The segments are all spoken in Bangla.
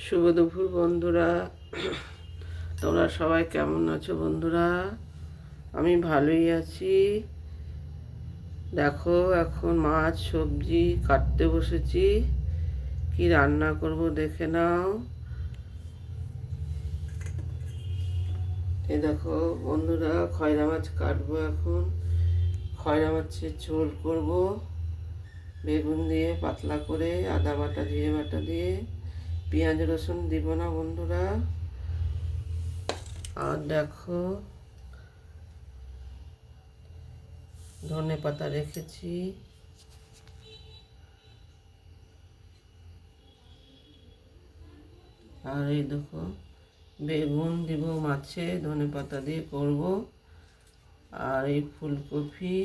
শুভ দুপুর বন্ধুরা, তোমরা সবাই কেমন আছো বন্ধুরা? আমি ভালোই আছি। দেখো, এখন মাছ সবজি কাটতে বসেছি। কি রান্না করব দেখে নাও। এই দেখো বন্ধুরা, খয়রা মাছ কাটবো এখন। খয়রা মাছের ঝোল করব বেগুন দিয়ে পাতলা করে, আদা বাটা জিরে বাটা দিয়ে। পেঁয়াজ রসুন দিব না বন্ধুরা। আর দেখো, ধনে পাতা রেখেছি। আর এই দেখো, বেগুন দিব মাছে, ধনে পাতা দিয়ে করব। আর এই ফুলকপি,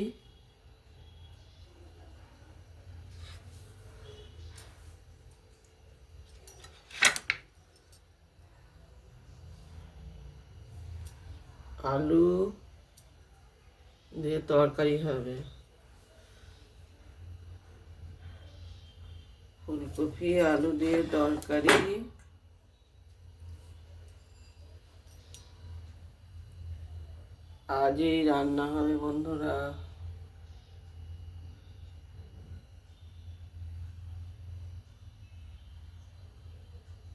আলু দিয়ে তরকারি হবে। ফুলকপি আলু দিয়ে তরকারি। আজ এই রান্না হবে বন্ধুরা।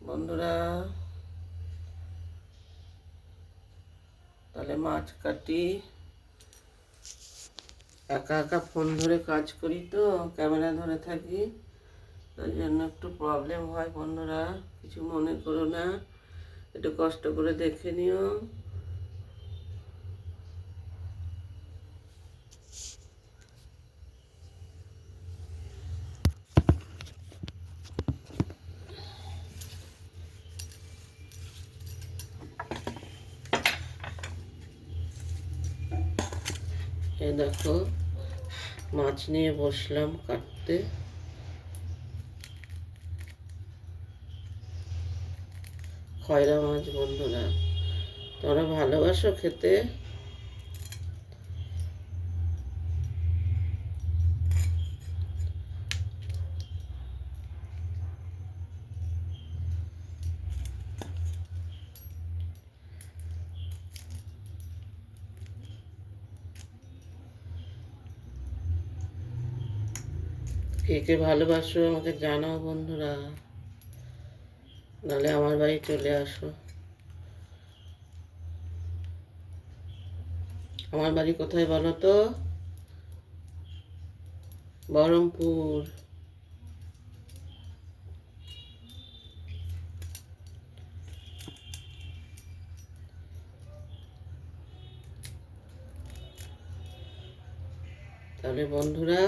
বন্ধুরা, তাহলে মাছ কাটি। একা একা ফোন ধরে কাজ করি তো, ক্যামেরা ধরে থাকি, তাই জন্য একটু প্রবলেম হয় বন্ধুরা। কিছু মনে করো না, একটু কষ্ট করে দেখে নিও। এই দেখো, মাছ নিয়ে বসলাম কাটতে। খয়রা মাছ বন্ধুরা, তোমরা ভালোবাসো খেতে? কে কে ভালোবাসো আমাকে জানাও বন্ধুরা, নাহলে আমার বাড়ি চলে আসো। আমার বাড়ি কোথায় বলো তো? বহরমপুর। তাহলে বন্ধুরা,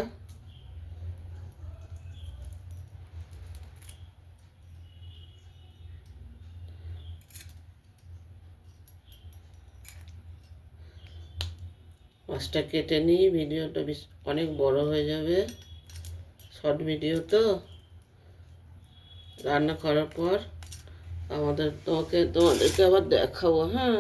মাছটা কেটে নিই। ভিডিওটা অনেক বড় হয়ে যাবে, শর্ট ভিডিও তো। রান্না করার পর তোমাদেরকে আবার দেখাবো, হ্যাঁ।